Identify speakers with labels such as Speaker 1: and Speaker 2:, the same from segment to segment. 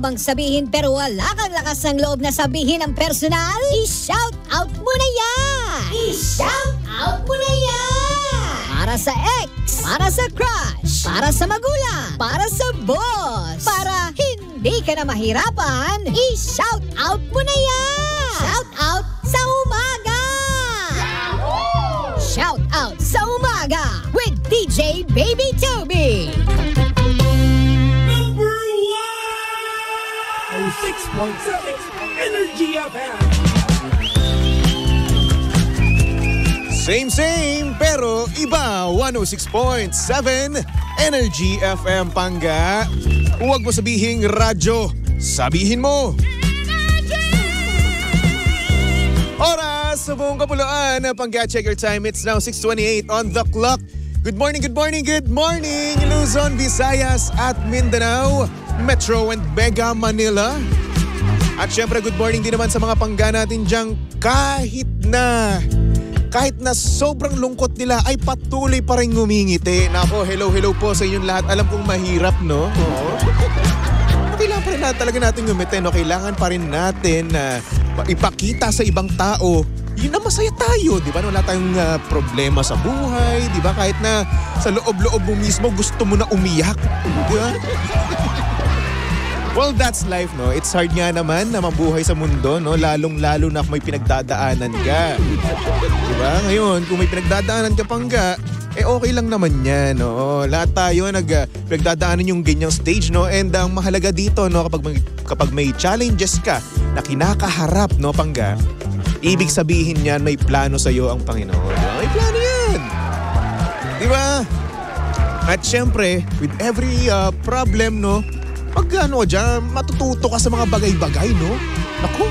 Speaker 1: bang sabihin pero wala kang lakas ng loob na sabihin ang personal? I-shout out mo na yan! I-shout out mo na yan! Para sa ex, para sa crush, para sa magulang, para sa boss, para hindi ka na mahirapan, i-shout out mo na yan! Shout out sa umaga! Shout out sa umaga with DJ Baby Toby!
Speaker 2: Number 1! 6.7 Energy FM!
Speaker 3: Same, pero iba. 106.7 Energy FM Pangga. Huwag mo sabihing radyo, sabihin mo oras sa buong kapuluan. Pangga, check your time. It's now 6:28 on the clock. Good morning, Luzon, Visayas at Mindanao, Metro and Mega Manila. At syempre, good morning din naman sa mga Pangga natin diyang kahit na sobrang lungkot nila ay patuloy pa rin ngumingiti. Nako, hello po sa inyong lahat. Alam kong mahirap, no? Oo. Kailangan pa rin talaga natin ngumiti, no? Kailangan pa rin natin ipakita sa ibang tao yun na masaya tayo, di ba? Wala tayong problema sa buhay, di ba? Kahit na sa loob-loob mo mismo gusto mo na umiyak, di ba? Well, that's life, no? It's hard nga naman na mabuhay sa mundo, no? Lalong-lalo na kung may pinagdadaanan ka. Diba? Ngayon, kung may pinagdadaanan ka Pangga, okay lang naman yan, no? Lahat tayo pinagdadaanan yung ganyang stage, no? And ang mahalaga dito, no? Kapag may challenges ka na kinakaharap, no, Pangga, ibig sabihin yan, may plano sa'yo ang Panginoon. Diba? May plano yan. Diba? At syempre, with every problem, no? Pag matututo ka sa mga bagay-bagay, no? Naku.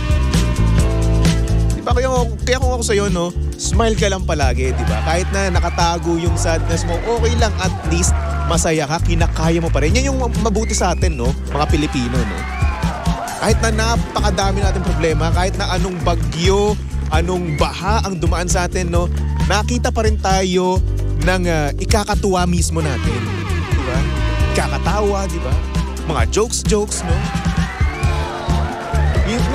Speaker 3: Diba, kaya kung ako sa'yo, no? Smile ka lang palagi, diba? Kahit na nakatago yung sadness mo, okay lang, at least masaya ka, kinakaya mo pa rin. Yan yung mabuti sa atin, no? Mga Pilipino, no? Kahit na napakadami natin problema, kahit na anong bagyo, anong baha ang dumaan sa atin, no? Nakita pa rin tayo ng ikakatuwa mismo natin. Diba? Ikakatawa, diba? Mga jokes, no?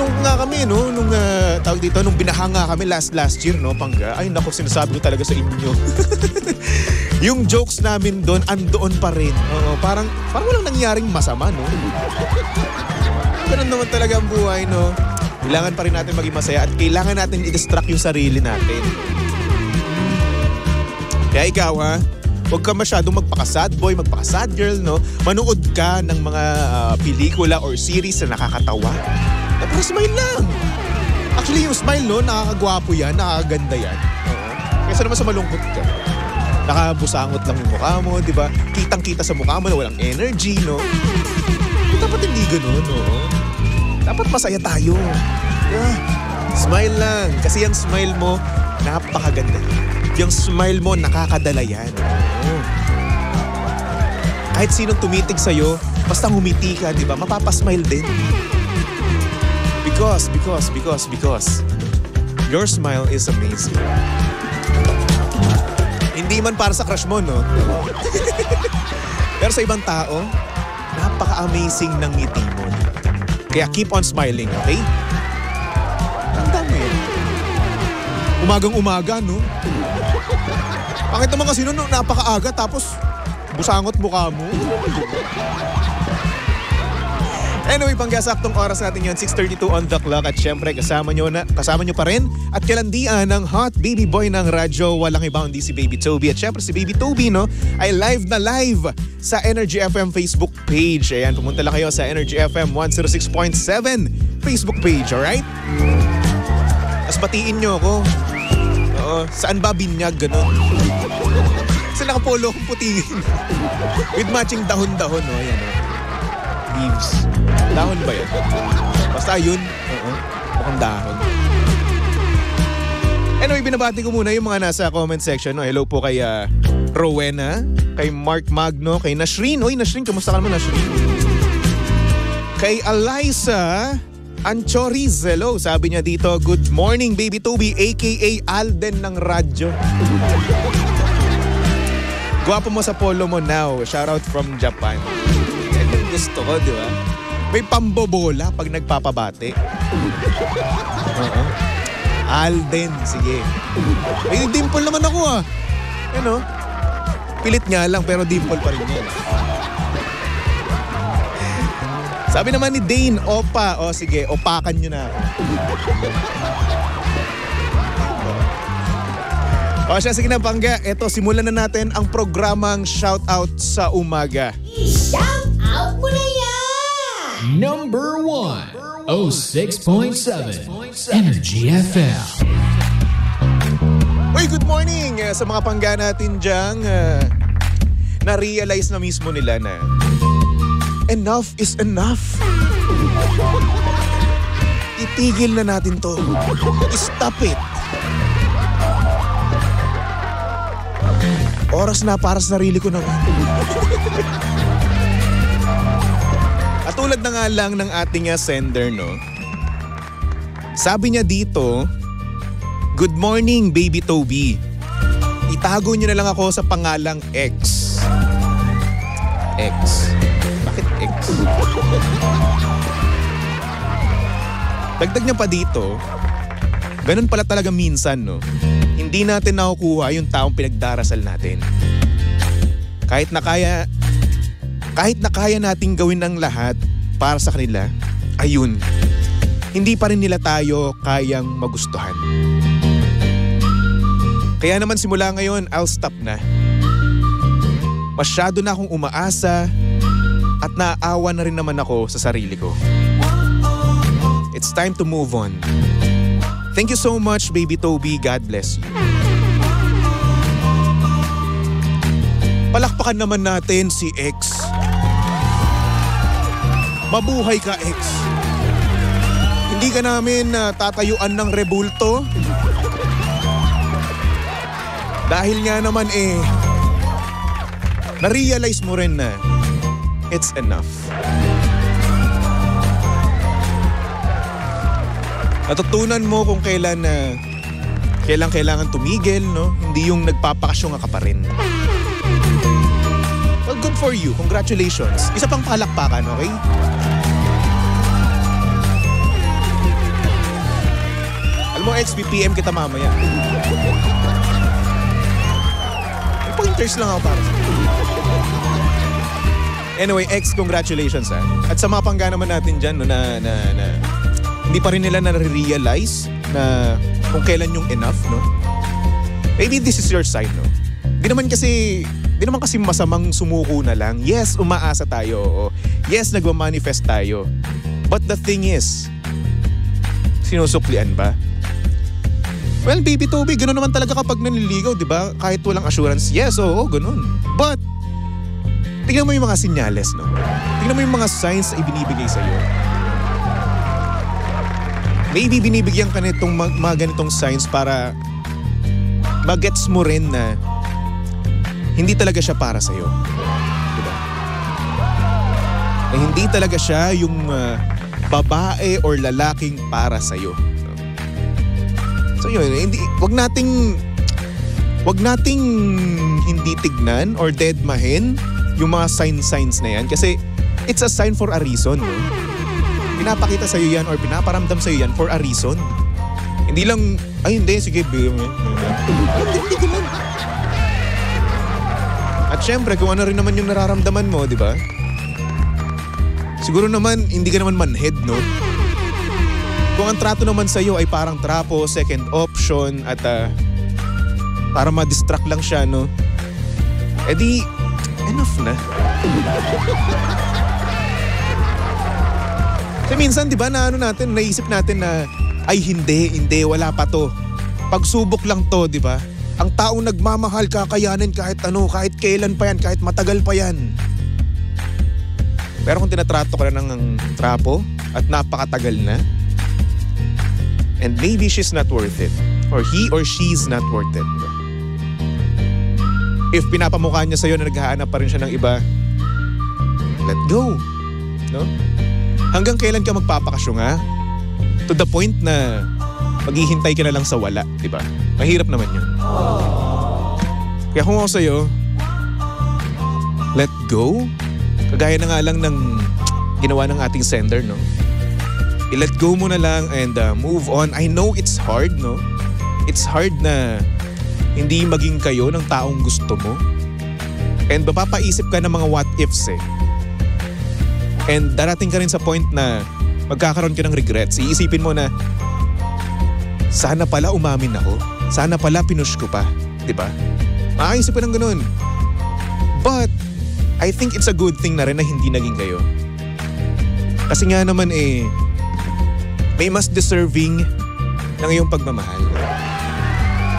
Speaker 3: Nung nga kami, no? Nung binahanga kami last year, no? Pangga, ay naku, sinasabi ko talaga sa inyo. Yung jokes namin doon, andoon pa rin. Oo, parang walang nangyaring masama, no? Ganun naman talaga ang buhay, no? Kailangan pa rin natin maging masaya at kailangan natin i-distract yung sarili natin. Kaya ikaw, huwag ka masyadong magpaka-sad boy, magpaka-sad girl, no? Manood ka ng mga pelikula or series na nakakatawa. Pero smile lang. Actually, yung smile, no? Nakakagwapo yan, nakakaganda yan. Oo. Kaysa naman sa malungkot ka. Nakabusangot lang yung mukha mo, di ba? Kitang-kita sa mukha mo na walang energy, no? Dapat hindi ganun, no? Dapat masaya tayo. Smile lang. Kasi yung smile mo, napakaganda. Yung smile mo, nakakadala yan. Oh. Kahit sinong tumitig sa'yo, basta humiti ka, di ba? Mapapasmile din. Because your smile is amazing. Hindi man para sa crush mo, no? Pero sa ibang tao, napaka-amazing ng ngiti mo. Kaya keep on smiling, okay? Tandaan mo yun. Umagang-umaga, no? Bakit naman kasi no, napakaaga tapos busangot mukha mo? Anyway, panggasaktong oras natin yun, 6:32 on the clock. At syempre, kasama nyo pa rin at kalandian ng hot baby boy ng radyo. Walang iba kundi si Baby Toby. At syempre, si Baby Toby, no, ay live sa Energy FM Facebook page. Ayan, pumunta lang kayo sa Energy FM 106.7 Facebook page, alright? Tapos batiin nyo ako. Oo, saan ba binyag, gano'n? Kasi nakapolo kong putingin. With matching dahon-dahon, no? Ayan, no? Leaves. Dahon ba yan? Basta yun. Oo. Mukhang dahon. Anyway, binabati ko muna yung mga nasa comment section. No? Hello po kay Rowena, kay Mark Magno, kay Nashreen. Uy, Nashreen, kamusta ka naman, Nashreen? Kay Eliza Anchoriz. Hello, sabi niya dito, good morning, Baby Toby, aka Alden ng radyo. Gwapo mo sa polo mo now. Shoutout from Japan. Gusto ko, di ba? May pambobola pag nagpapabate. Oo. Alden, sige. May dimple naman ako ah. Ano? Pilit nga lang pero dimple pa rin yan. Sabi naman ni Dane, opa. O sige, opakan nyo na ako. O siya, sige na Pangga. Eto, simulan na natin ang programang Shoutout sa Umaga.
Speaker 1: I-shout out mo na yan!
Speaker 4: Number 1, 06.7 Energy FM.
Speaker 3: Uy, good morning sa mga Pangga natin dyan. Na-realize na mismo nila na enough is enough. Itigil na natin to. Stop it. Oras na para sa sarili ko naman. At tulad na nga lang ng ating sender, no? Sabi niya dito, good morning, Baby Toby. Itago niyo na lang ako sa pangalang X. X. Bakit X? Dagdag niya pa dito, ganun pala talaga minsan, no? Hindi natin nakukuha yung taong pinagdarasal natin. Kahit na kaya nating gawin ang lahat para sa kanila, ayun, hindi pa rin nila tayo kayang magustuhan. Kaya naman simula ngayon, I'll stop na. Masyado na akong umaasa at naaawa na rin naman ako sa sarili ko. It's time to move on. Thank you so much, Baby Toby. God bless you. Palakpakan naman natin si X. Mabuhay ka, X. Hindi ka namin tatayuan ng rebulto. Dahil nga naman na-realize mo rin na it's enough. Natutunan mo kung kailan kailangan tumigil, no? Hindi yung nagpapakasyon ka pa rin. Well, good for you. Congratulations. Isa pang palakpakan, okay? Alam mo, XPPM kita mamaya. May pointers lang ako para sa. Anyway, X, congratulations ha. At sa mga Pangga naman natin dyan, no, na hindi pa rin nila na-realize na kung kailan yung enough, no? Maybe this is your sign, no? Di naman kasi masamang sumuko na lang. Yes, umaasa tayo. Oo. Yes, nagmamanifest tayo. But the thing is, sinusuklian ba? Well, Baby Toby, gano'n naman talaga kapag nanliligaw, di ba? Kahit walang assurance, yes, oo, gano'n. But, tingnan mo yung mga sinyales, no? Tingnan mo yung mga signs na ibinibigay sa'yo. Maybe binibigyan ka nitong mga ganitong signs para magets mo rin na hindi talaga siya para sa'yo. Diba? Na hindi talaga siya yung babae or lalaking para sa'yo. So yun, wag nating hindi tignan or deadmahin yung mga signs na yan kasi it's a sign for a reason. No? Pinapakita sa'yo yan or pinaparamdam sa'yo yan for a reason. Hindi lang, ay hindi, sige, bigyan mo yan. Hindi lang. At syempre, kung ano rin naman yung nararamdaman mo, di ba? Siguro naman, hindi ka naman manhead, no? Kung ang trato naman sa'yo ay parang trapo, second option, at para ma-distract lang siya, no? Eh di, enough na. Kasi minsan, di ba, naisip natin na, ay hindi, wala pa to. Pagsubok lang to, di ba? Ang taong nagmamahal, kakayanin kahit ano, kahit kailan pa yan, kahit matagal pa yan. Pero kung tinatrato ka na ng trapo at napakatagal na, and maybe she's not worth it, or he or she's not worth it. If pinapamukha niya sa'yo na naghahanap pa rin siya ng iba, let go. No? Hanggang kailan ka magpapakasyon nga? To the point na maghihintay ka na lang sa wala, di ba? Mahirap naman yun. Kaya kung ako sa'yo, let go. Kagaya na nga lang ng ginawa ng ating sender, no? I-let go mo na lang and move on. I know it's hard, no? It's hard na hindi maging kayo ng taong gusto mo. And mapapaisip ka ng mga what ifs eh. And darating ka rin sa point na magkakaroon ka ng regrets. Iisipin mo na, sana pala umamin ako. Sana pala pinush ko pa. Diba? Makaisip ka ng ganun. But, I think it's a good thing na rin na hindi naging kayo. Kasi nga naman may mas deserving ng iyong pagmamahal.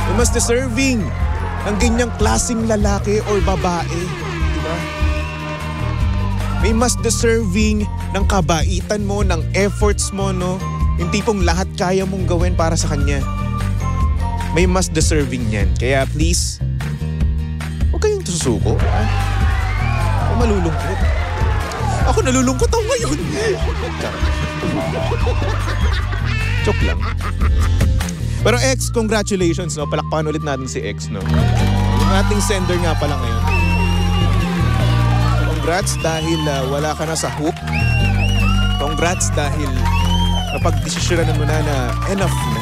Speaker 3: May mas deserving ng ganyang klaseng lalaki or babae. Diba? May mas deserving ng kabaitan mo, ng efforts mo, no? Yung tipong lahat kaya mong gawin para sa kanya. May mas deserving niyan. Kaya please, huwag kayong susuko. Ha? Ako malulungkot. Ako nalulungkot ako ngayon. Joke lang. Pero X, congratulations, no? Palakpakan ulit natin si X, no? Yung ating sender nga pala ngayon. Congrats dahil wala ka na sa hook. Congrats dahil napag-desisyonan mo na enough na.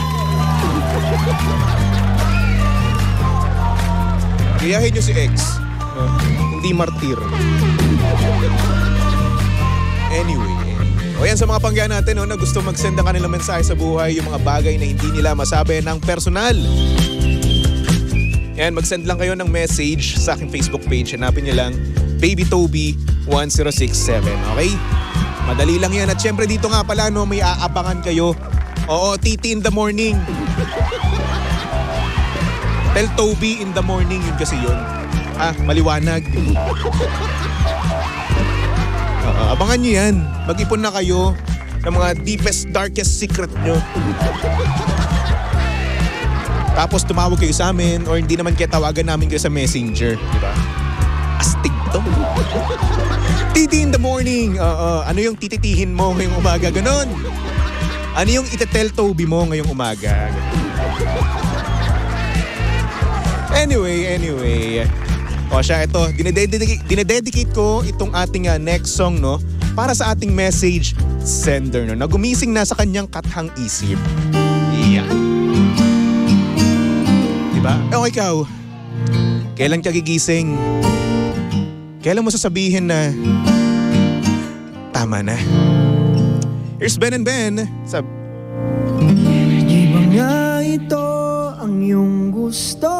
Speaker 3: Gayahin nyo si X. Hindi martir. Anyway. O yan sa mga panggihan natin na gusto mag-send ng kanilang mensahe sa buhay, yung mga bagay na hindi nila masabi ng personal. Yan, mag-send lang kayo ng message sa aking Facebook page. Hanapin nyo lang BabyToby1067. Okay? Madali lang yan. At syempre dito nga pala may aabangan kayo. Oo, Titi in the morning. Tell Toby in the morning, yun kasi yun. Maliwanag. Abangan nyo yan. Mag-ipon na kayo ng mga deepest, darkest secret nyo. Tapos tumawag kayo sa amin or hindi naman kaya tawagan namin kayo sa messenger. Diba? Astig to. Titi in the morning. Ano yung tititihin mo ngayong umaga? Ganon. Ano yung itetel Toby mo ngayong umaga? Anyway. O siya, ito. Dinededicate ko itong ating next song, no? Para sa ating message sender, no? Na gumising na sa kanyang kathang isip. Yeah. Diba? Ikaw. Kailan ka gigising? Kailan mo sasabihin na tama na? Here's Ben and Ben sa...
Speaker 5: Di ba nga ito ang iyong gusto?